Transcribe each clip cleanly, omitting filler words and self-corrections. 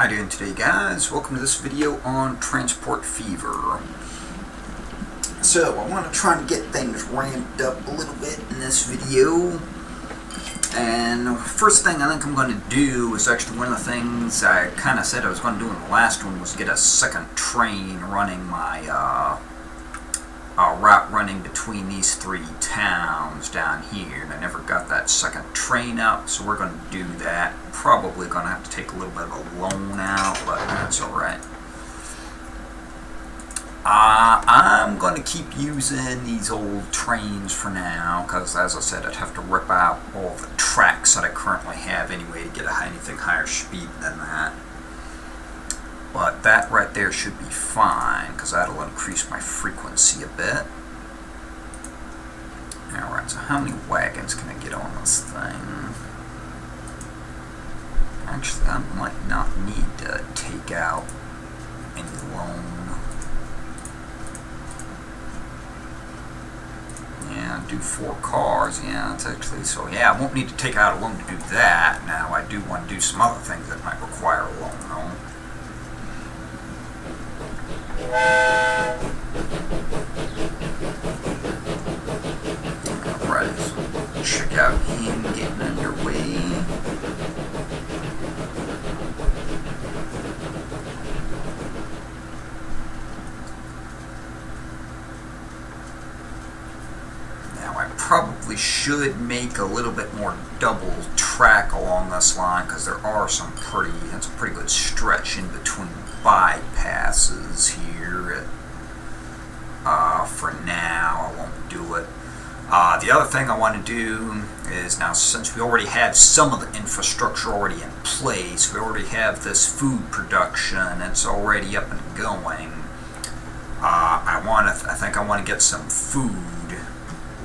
How you doing today, guys? Welcome to this video on Transport Fever. So I want to try to get things ramped up a little bit in this video. And first thing I think I'm going to do is actually one of the things I kind of said I was going to do in the last one was get a second train running my route running between these three towns down here. And I never got that second train up, so we're going to do that. Probably going to have to take a little bit of a loan out, but that's alright. I'm going to keep using these old trains for now, because as I said, I'd have to rip out all the tracks that I currently have anyway to get anything higher speed than that. But that right there should be fine, because that'll increase my frequency a bit. Alright, so how many wagons can I get on this thing? Actually, I might not need to take out any loan. Yeah, do 4 cars. Yeah, it's actually, so yeah, I won't need to take out a loan to do that. Now, I do want to do some other things that might require a loan, though. Alright, so check out him getting underway. Now I probably should make a little bit more double track along this line, because there are some it's a pretty good stretch in between bypasses here. For now, I won't do it. The other thing I want to do is, now since we already have some of the infrastructure already in place, we already have this food production, it's already up and going. I think I want to get some food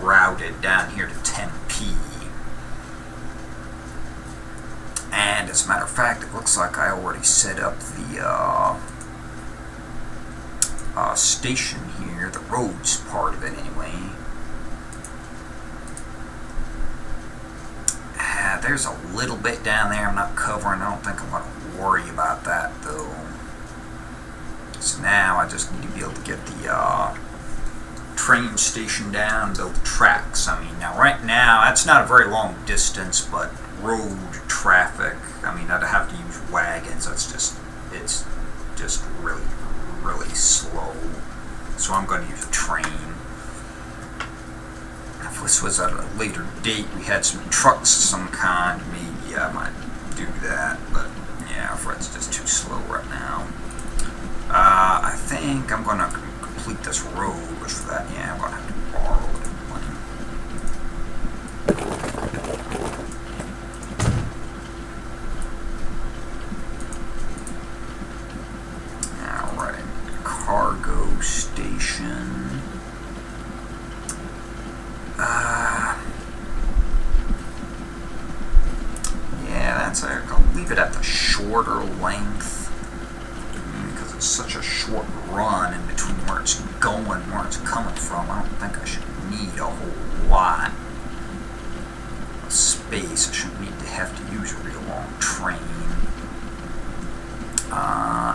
routed down here to Tempe. And as a matter of fact, it looks like I already set up the station here, the roads part of it anyway. There's a little bit down there I'm not covering. I don't think I'm going to worry about that though. So now I just need to be able to get the train station down, build the tracks. I mean, now right now that's not a very long distance, but road traffic, I mean, I'd have to use wagons. It's just really slow. So I'm going to use a train. If this was at a later date, we had some trucks of some kind, maybe I might do that. But yeah, Fred's just too slow right now. I think I'm going to complete this road, which for that, yeah, I'm going to have to borrow a little money. Alright, cargo station. Yeah, I'll leave it at the shorter length, because it's such a short run in between where it's going, where it's coming from. I don't think I should need a whole lot of space. I shouldn't need to have to use a real long train.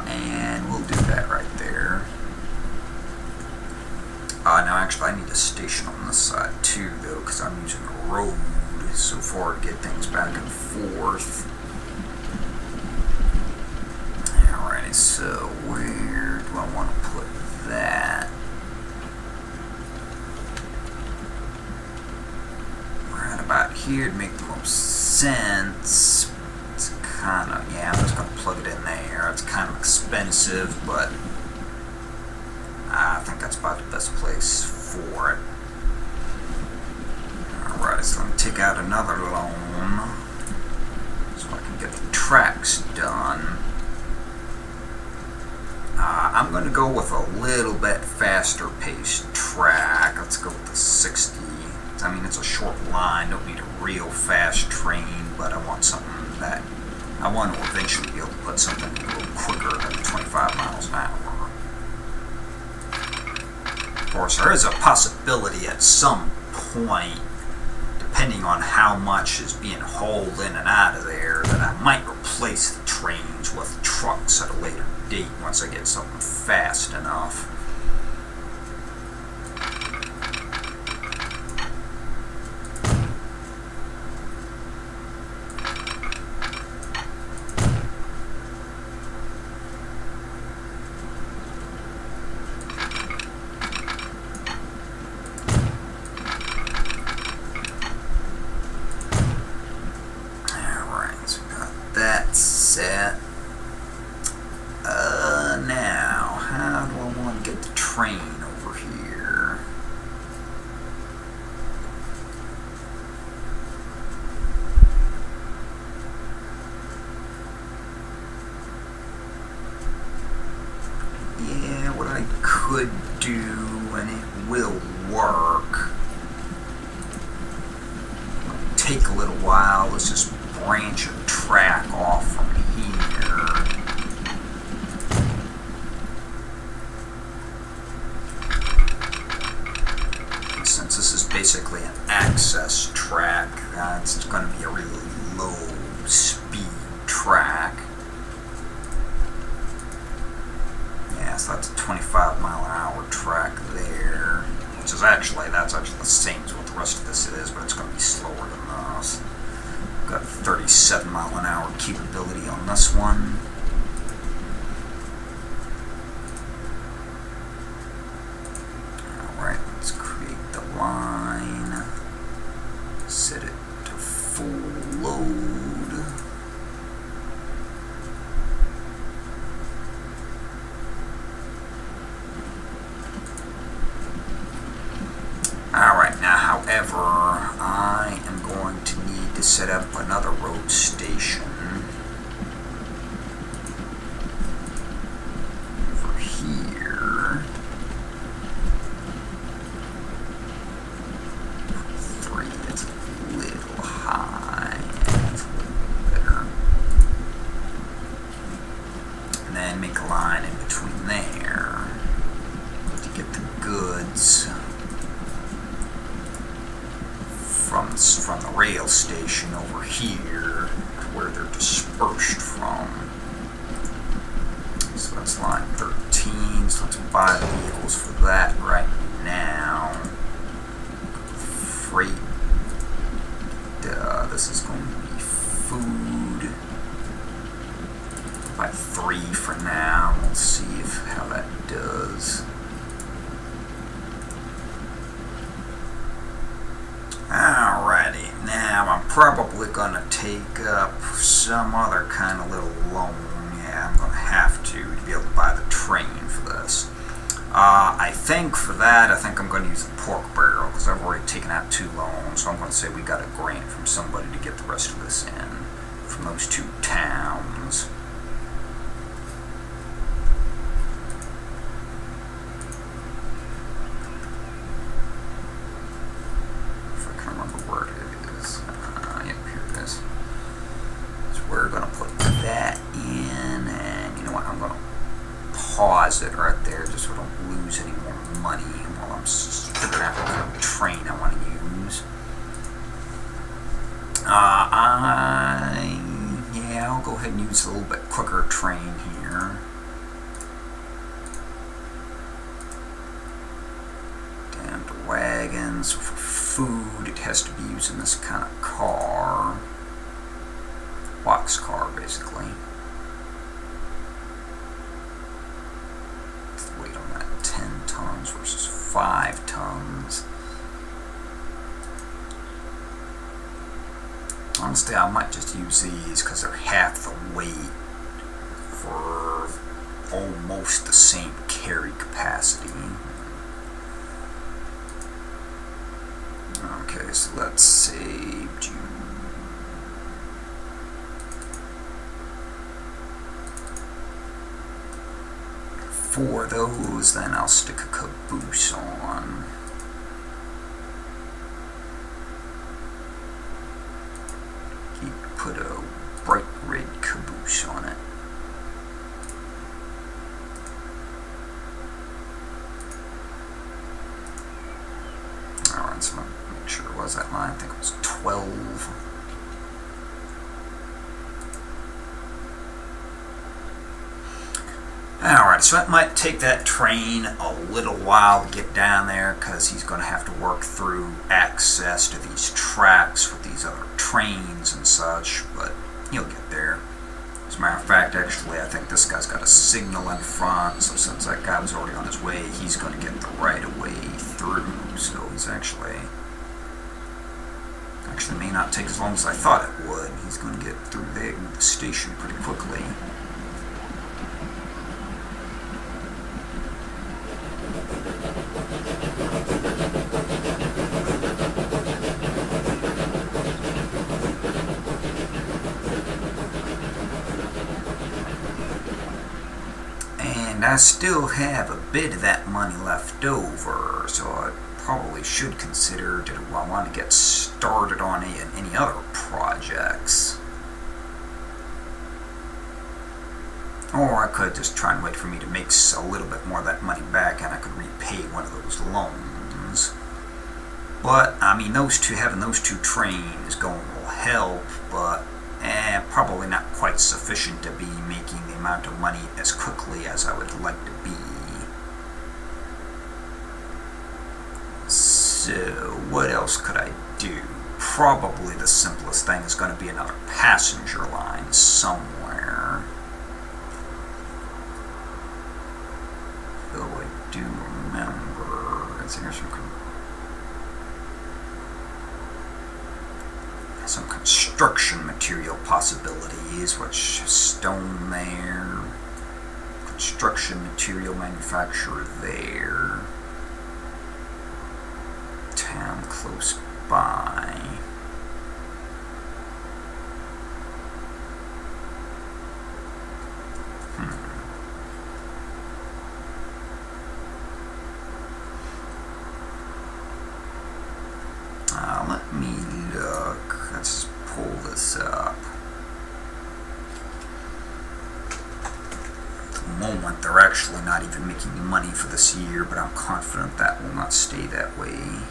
And we'll do that right there. Now actually I need a station on this side too though, because I'm using a road so far to get things back and forth. Alrighty, so where do I want to put that? Right about here to make the most sense. It's kind of, yeah, I'm just going to plug it in there. It's kind of expensive, but I think that's about the best place for it. Alright, so let me take out another loan so I can get the tracks done. I'm going to go with a little bit faster paced track. Let's go with the 60. I mean, it's a short line, don't need a real fast train, but I want something that I want to eventually be able to put something a little quicker than 25 miles an hour. Of course, there is a possibility at some point, depending on how much is being hauled in and out of there, that I might replace the trains with trucks at a later date once I get something fast enough. Set. Now, how do I want to get the train over here? Yeah, what I could do, and it will work, it'll take a little while, let's just branch a track off from here. Since this is basically an access track, it's going to be a really low speed track. Yeah, so that's a 25-mile-an-hour track there, which is that's actually the same as what the rest of this is, but it's going to be slower than this. Got 37-mile-an-hour capability on this one. Alright, let's create the line. Set it to full load. Alright, now however, I am going to need to set up another road station over here. 3, it's a little high. It's a little better. And then make a line in between there to get the goods from the rail station over here to where they're dispersed from. So that's line 13, so let's buy the vehicles for that right now. Freight, this is going to be food. Buy 3 for now, we'll see how that does. Alrighty, now I'm probably going to take up some other kind of little loan. Yeah, I'm going to have to be able to buy the train for this. I think for that, I'm going to use the pork barrel because I've already taken out 2 loans. So I'm going to say we got a grant from somebody to get the rest of this in from those 2 towns. Pause it right there just so I don't lose any more money while I'm figuring out what kind of train I want to use. Yeah, I'll go ahead and use a little bit quicker train here. Down to wagons. So for food, it has to be using this kind of car. Box car, basically. Weight on that 10 tons versus 5 tons. Honestly, I might just use these because they're half the weight for almost the same carry capacity. Okay, so let's save. For those, then I'll stick a caboose on. Put a bright red caboose on it. Alright, so make sure it was that line. I think it was 12. Alright, so it might take that train a little while to get down there because he's going to have to work through access to these tracks with these other trains and such, but he'll get there. As a matter of fact, actually, I think this guy's got a signal in front, so since that guy was already on his way, he's going to get the right of way through, so he's actually may not take as long as I thought it would. He's going to get through the station pretty quickly. And I still have a bit of that money left over, so I probably should consider, do I want to get started on any other projects? Or I could just try and wait for me to make a little bit more of that money back and I could repay one of those loans. But, I mean, having those two trains going will help, but probably not quite sufficient to be making the amount of money as quickly as I would like to be. So, what else could I do? Probably the simplest thing is going to be another passenger line somewhere. Though I do remember, is there some construction material possibilities, which stone there, construction material manufacturer there, town close by. Let me look. Let's pull this up. At the moment, they're actually not even making money for this year, but I'm confident that will not stay that way.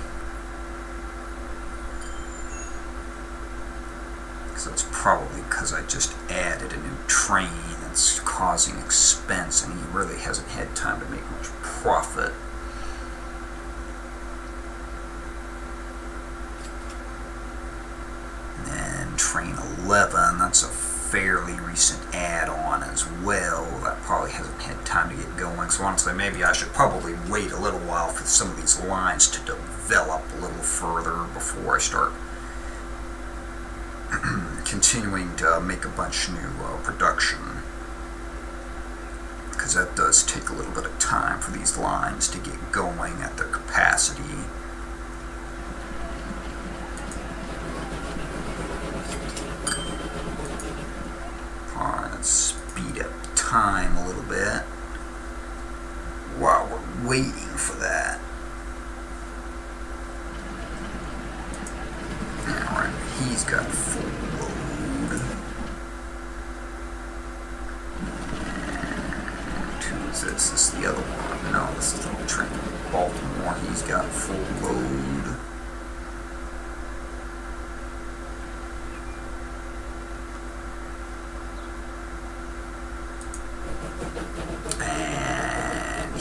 So it's probably because I just added a new train that's causing expense, and he really hasn't had time to make much profit. Train 11, that's a fairly recent add-on as well. That probably hasn't had time to get going. So honestly, maybe I should probably wait a little while for some of these lines to develop a little further before I start continuing to make a bunch of new production. Because that does take a little bit of time for these lines to get going at their capacity. Speed up time a little bit while we're waiting for that. Alright, he's got full load. And who is this? This is the other one. No, this is the old train in Baltimore. He's got full load.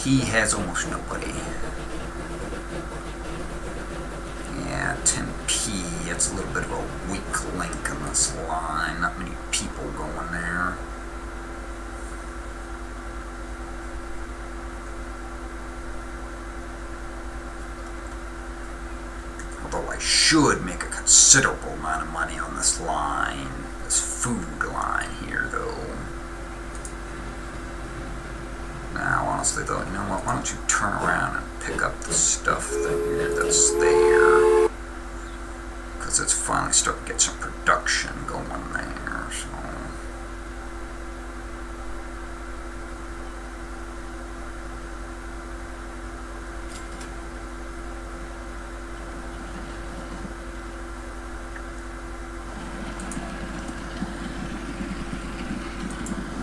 He has almost nobody. Yeah, 10P, it's a little bit of a weak link in this line. Not many people going there. Although I should make a considerable amount of money on this line, this food line here, though. Now, honestly, though, you know what? Why don't you turn around and pick up the stuff that's there? Because it's finally starting to get some production going there, so...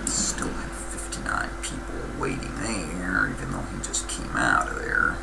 Still have 59 people waiting there, even though he just came out of there.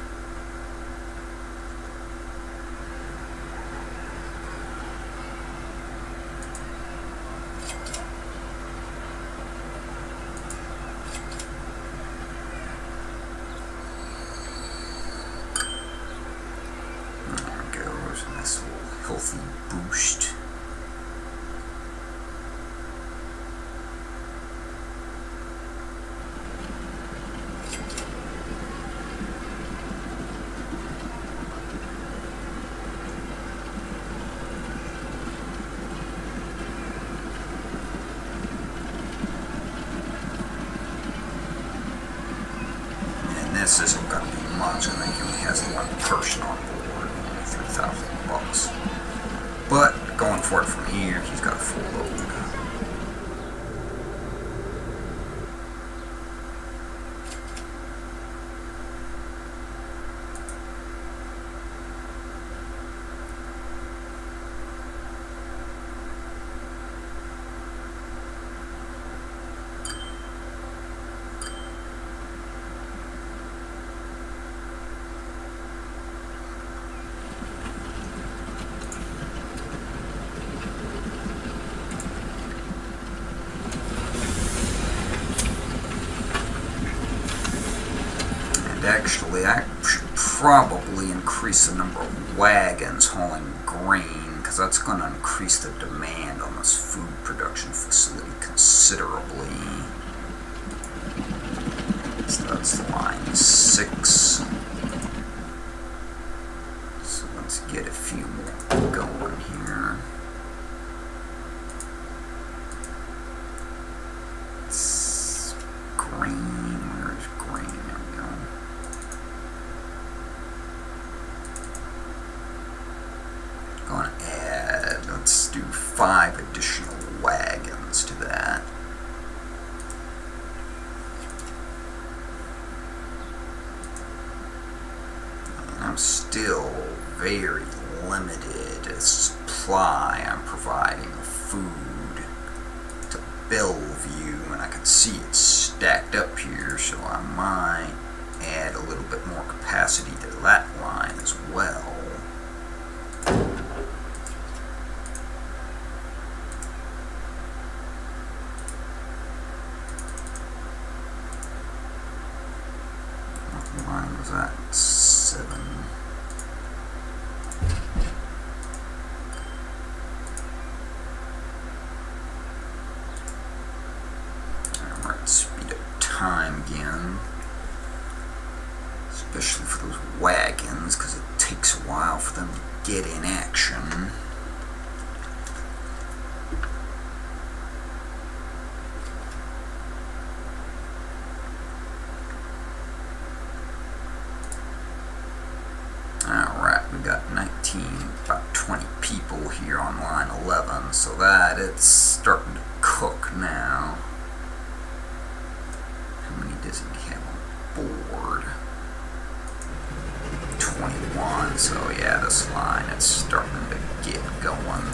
this isn't going to be much. I think he only has one person on board, only $3,000. But going for it from here, he's got a full load. Actually, I should probably increase the number of wagons hauling grain, because that's going to increase the demand on this food production facility considerably. So that's line 6. So let's get a few more going here. It's grain, where's grain? There we go. Going to add, let's do 5 additional wagons to that. And I'm still very limited as supply I'm providing of food to Bellevue, and I can see it's stacked up here, so I might add a little bit more capacity to that line as well. What line was that? 7. Alright, speed up time again. Especially for those wagons, because it takes a while for them to get in action. Alright, we got 19, about 20 people here on line 11, so that it's starting to cook now. How many does he have on board? 21, so yeah, this line it's starting to get going.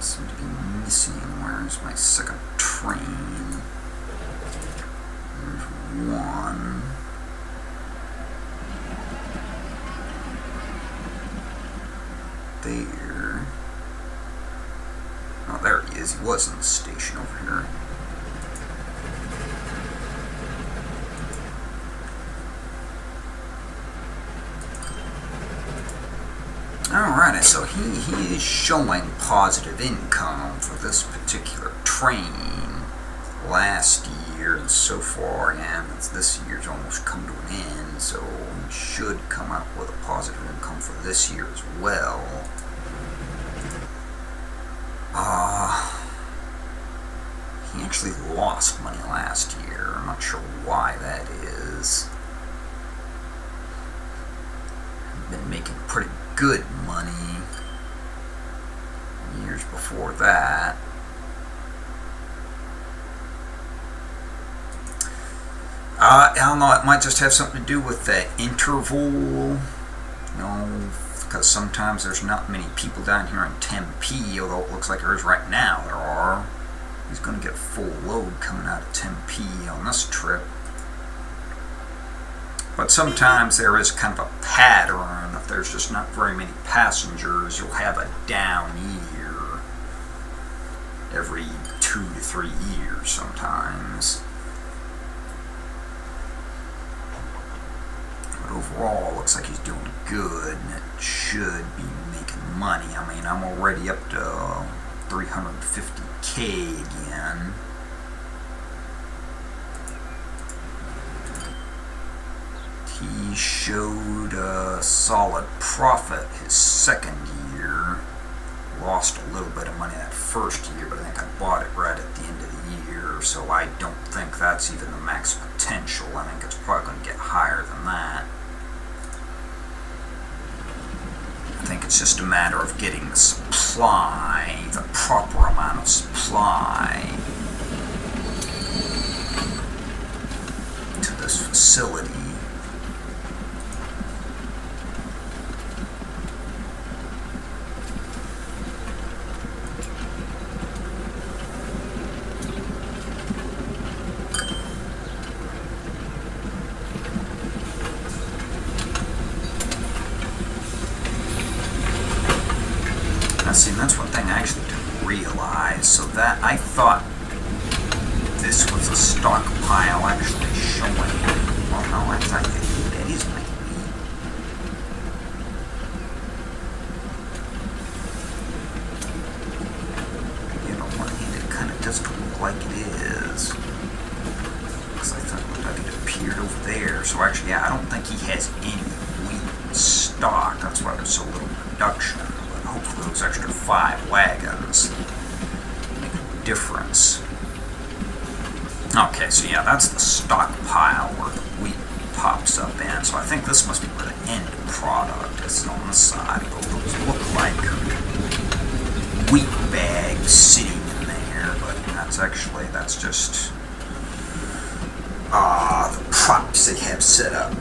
Seem to be missing. Where's my second train? There's one. There. Oh, there he is. He was in the station over here. Alright, so he is showing positive income for this particular train last year, and so far, and this year's almost come to an end, so he should come up with a positive income for this year as well. He actually lost money last year. I'm not sure why that is. Been making pretty good money years before that. I don't know, it might just have something to do with the interval, because sometimes there's not many people down here in Tempe, although it looks like there is right now. There are. He's going to get a full load coming out of Tempe on this trip. But sometimes there is kind of a pattern. If there's just not very many passengers, you'll have a down year every 2 to 3 years sometimes. But overall, looks like he's doing good, and it should be making money. I mean, I'm already up to 350K again. He showed a solid profit his second year. Lost a little bit of money that first year, but I think I bought it right at the end of the year, so I don't think that's even the max potential. I think it's probably going to get higher than that. I think it's just a matter of getting the supply, the proper amount of supply to this facility. See, that's one thing I actually didn't realize. So that I thought this was a stockpile actually showing. Well, no, I thought that is making me. You know, on one hand, it kind of doesn't look like it is. Because I thought it looked like it appeared over there. So actually, yeah, I don't think he has any wheat in stock. That's why there's so little production. Hopefully those extra 5 wagons make a difference. Okay, so yeah, that's the stockpile where the wheat pops up in. So I think this must be where the end product is on the side. Those look like wheat bags sitting in there, but that's just the props they have set up.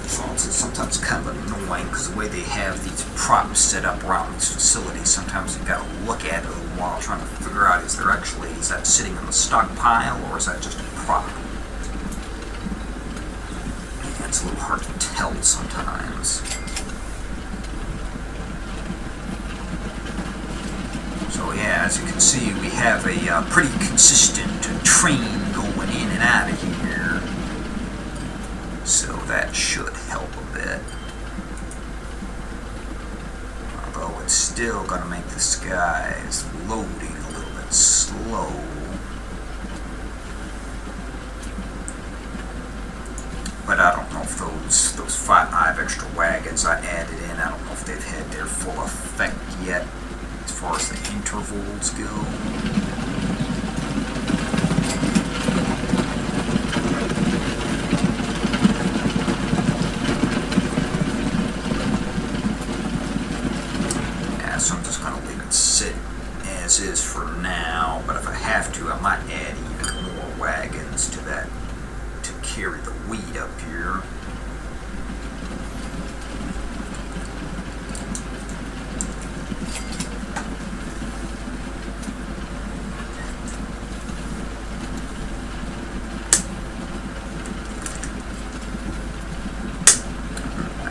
So it's sometimes kind of annoying because the way they have these props set up around these facilities, sometimes you've got to look at it a little while trying to figure out is that sitting in the stockpile or is that just a prop? Yeah, it's a little hard to tell sometimes. So yeah, as you can see, we have a pretty consistent train going in and out of here. So that should help a bit. Although it's still going to make this guy's loading a little bit slow. But I don't know if those 5 extra wagons I added in, I don't know if they've had their full effect yet as far as the intervals go. So I'm just going to leave it sit as is for now, but if I have to, I might add even more wagons to that to carry the wheat up here.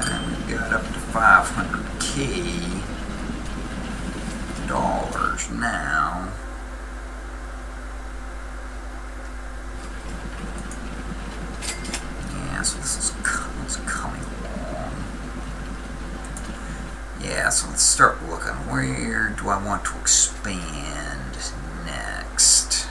And we got up to 500K. Dollars now. Yeah, so this is coming along. Yeah, so let's start looking. Where do I want to expand next?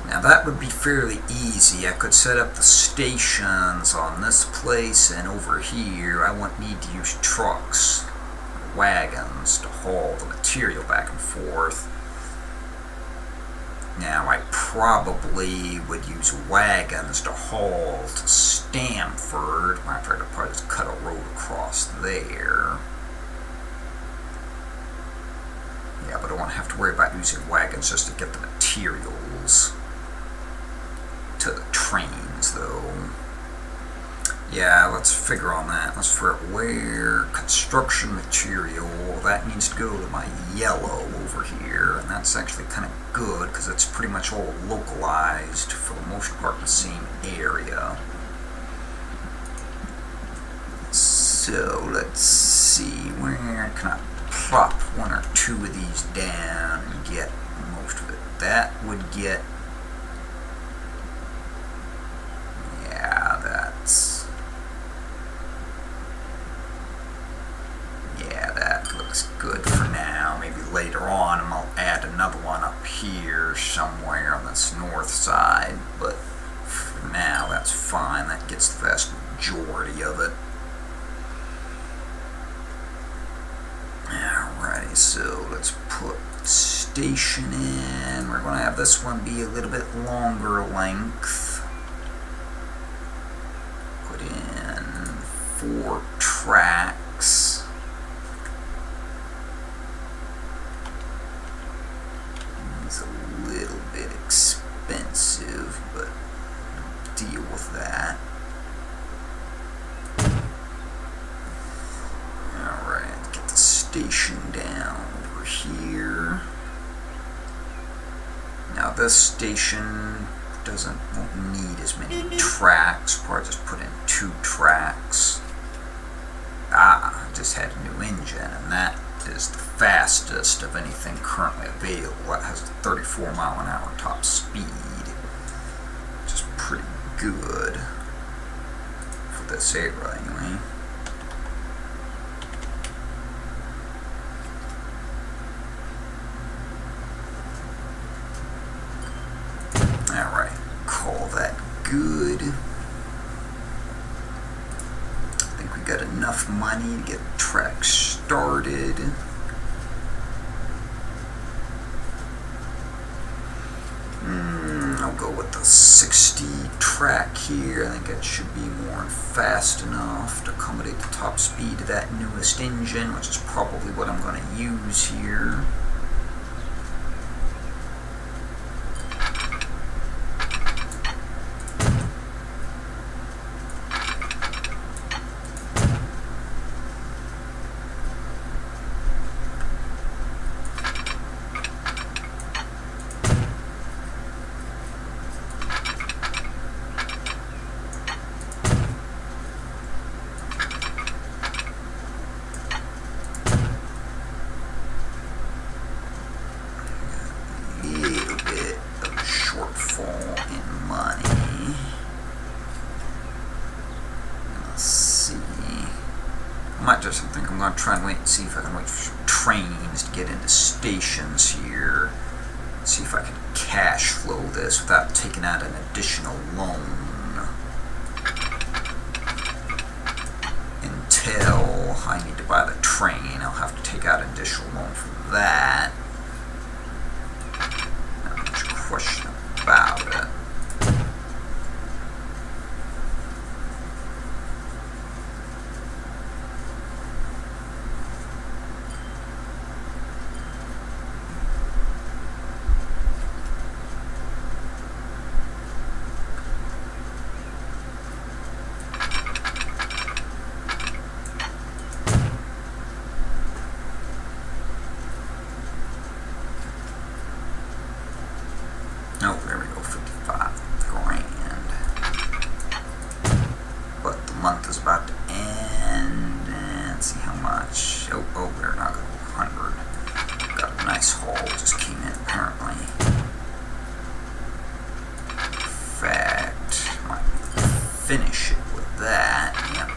Now that would be fairly easy. I could set up the stations on this place and over here. I won't need to use trucks, wagons to haul the material back and forth. Now I probably would use wagons to haul to Stamford. Matter of fact, I'll probably just cut a road across there. Yeah, but I won't have to worry about using wagons just to get the materials to the trains, though. Yeah, let's figure on that. Let's figure out where construction material, that needs to go to my yellow over here, and That's actually kind of good because it's pretty much all localized for the most part in the same area. So let's see, where can I plop one or two of these down and get most of it? That would get, yeah, that looks good for now. Maybe later on I'll add another one up here somewhere on this north side, but for now that's fine. That gets the vast majority of it. Alrighty, so let's put station in. We're going to have this one be a little bit longer length. Put in 4 tracks. It's a little bit expensive, but I'll deal with that. Alright, get the station down over here. Now this station won't need as many tracks. Probably just put in 2 tracks. I just had a new engine, and that is the fastest of anything currently available. It has a 34-mile-an-hour top speed, which is pretty good for this era anyway. Alright, call that good. I think we got enough money to get the track started. I'll go with the 60 track here. I think it should be more and fast enough to accommodate the top speed of that newest engine, which is probably what I'm going to use here. I think I'm going to try and wait and see if I can wait for some trains to get into stations here. See if I can cash flow this without taking out an additional loan until I need to buy the train. I'll have to take out an additional loan for that. Not much question about it. Oh, there we go, 55 grand. But the month is about to end, and see how much. Oh, we're not going to 100. Got a nice haul, just came in apparently. In fact, might finish it with that. Yep,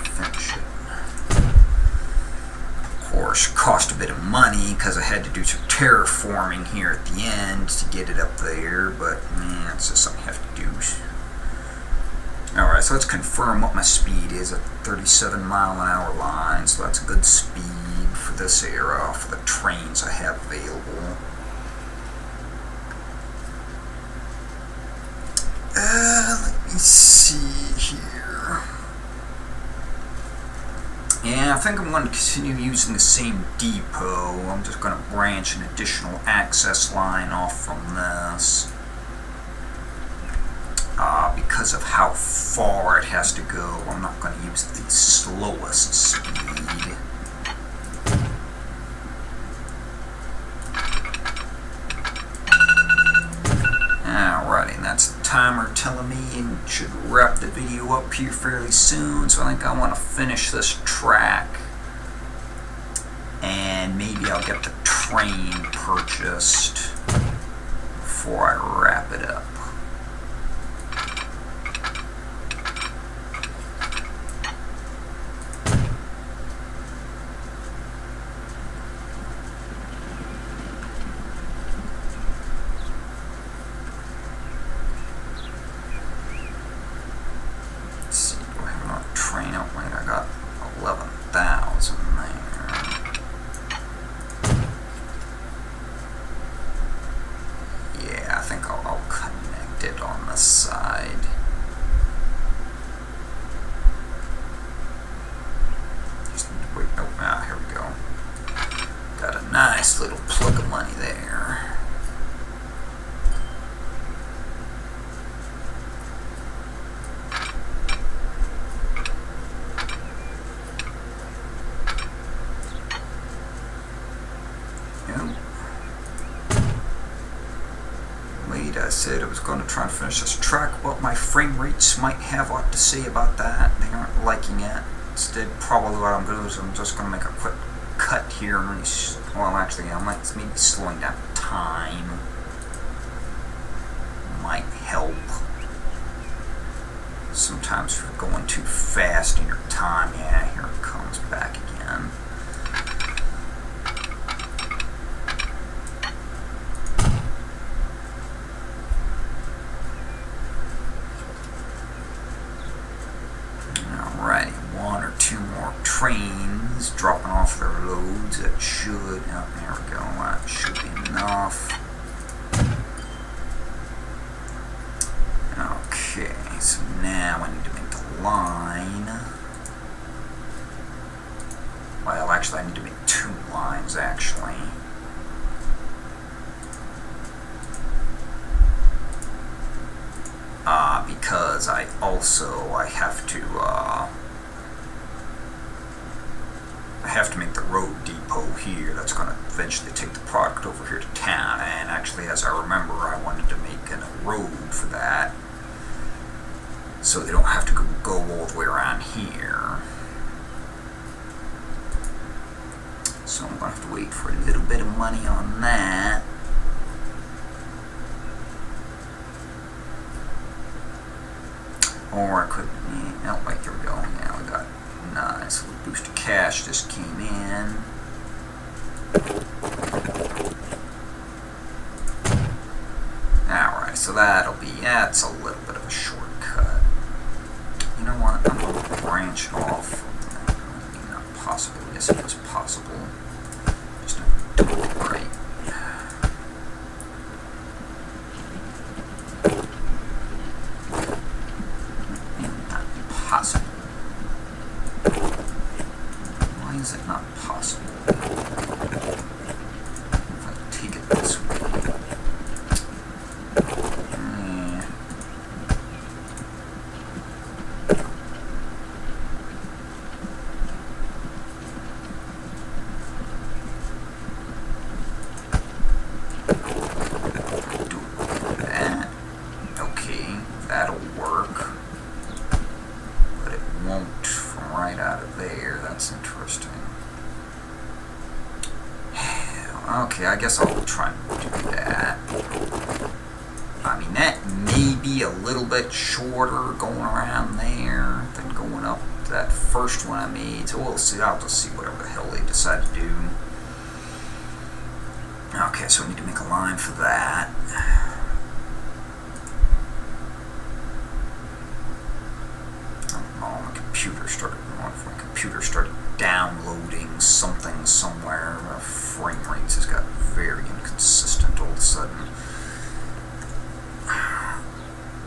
finish it. Of course, cost a bit of money because I had to do some terraforming here at the end to get it up there, but it's just something you have to do. Alright, so let's confirm what my speed is at 37-mile-an-hour line, so that's a good speed for this era, for the trains I have available. Let me see here. Yeah, I think I'm going to continue using the same depot. I'm just going to branch an additional access line off from this. Because of how far it has to go, I'm not going to use the slowest speed. telling me and should wrap the video up here fairly soon, so I think I want to finish this track. And maybe I'll get the train purchased before I wrap it up. Let's see, do I have another train out? Wait, I got 11,000 there. I think I'll connect it on the side. Just need to wait. Oh, here we go. Got a nice little plug of money there. I said I was going to try and finish this track. What my frame rates might have a lot to say about that. They aren't liking it. Instead, probably what I'm going to do is I'm just going to make a quick cut here and really, well, actually, I might maybe slowing down time might help. Sometimes if you're going too fast in your time, yeah, here it comes back again. Alrighty, one or two more trains dropping off their loads. That should, oh, there we go, that should be enough. Okay, so now I need to make the line. Well, actually I need to make two lines, actually. Because I have to make the road depot here. That's going to eventually take the product over here to town. And actually, as I remember, I wanted to make a road for that, so they don't have to go all the way around here. So I'm going to have to wait for a little bit of money on that. Or I could, oh wait, here we go. Yeah, we got a nice little boost of cash just came in. Alright, so that'll be, that's a little bit of a shortcut. You know what, I'm going to branch off. Not possible, yes it was possible. Just not doing it right. Possible. Why is it not possible? If I take it this way. Do that. Okay, that'll work. But it won't from right out of there. That's interesting. Okay, I guess I'll try and do that. I mean, that may be a little bit shorter going around there than going up that first one I made. So we'll see. I'll just see whatever the hell they decide to do. Okay, so we need to make a line for that. Computer started downloading something somewhere. Frame rates has got very inconsistent all of a sudden.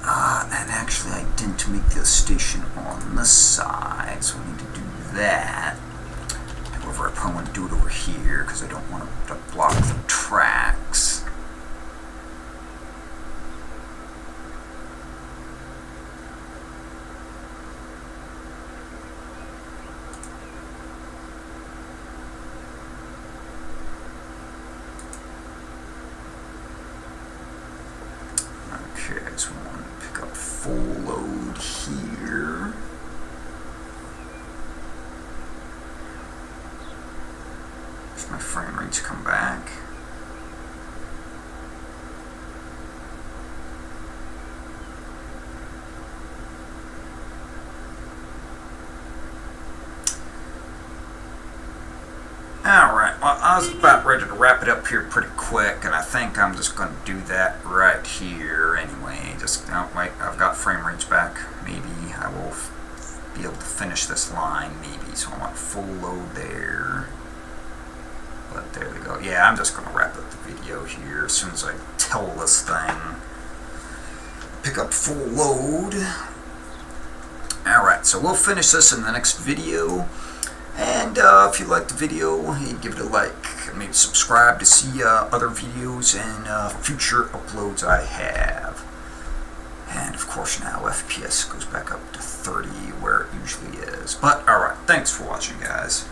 And actually I didn't make the station on the side, so I need to do that. However, I probably want to do it over here because I don't want to block the tracks. Okay, so we want to pick up full load here. If my frame rates come back. Alright, well, I was about ready to wrap it up here pretty quick, and I think I'm just going to do that right here anyway. Just, oh, wait, I've got frame rates back. Maybe I will be able to finish this line, maybe. So I want full load there. But there we go. Yeah, I'm just going to wrap up the video here as soon as I tell this thing. Pick up full load. Alright, so we'll finish this in the next video. And if you liked the video, hey, give it a like. Maybe subscribe to see other videos and future uploads I have. And of course now FPS goes back up to 30 where it usually is. But alright, thanks for watching, guys.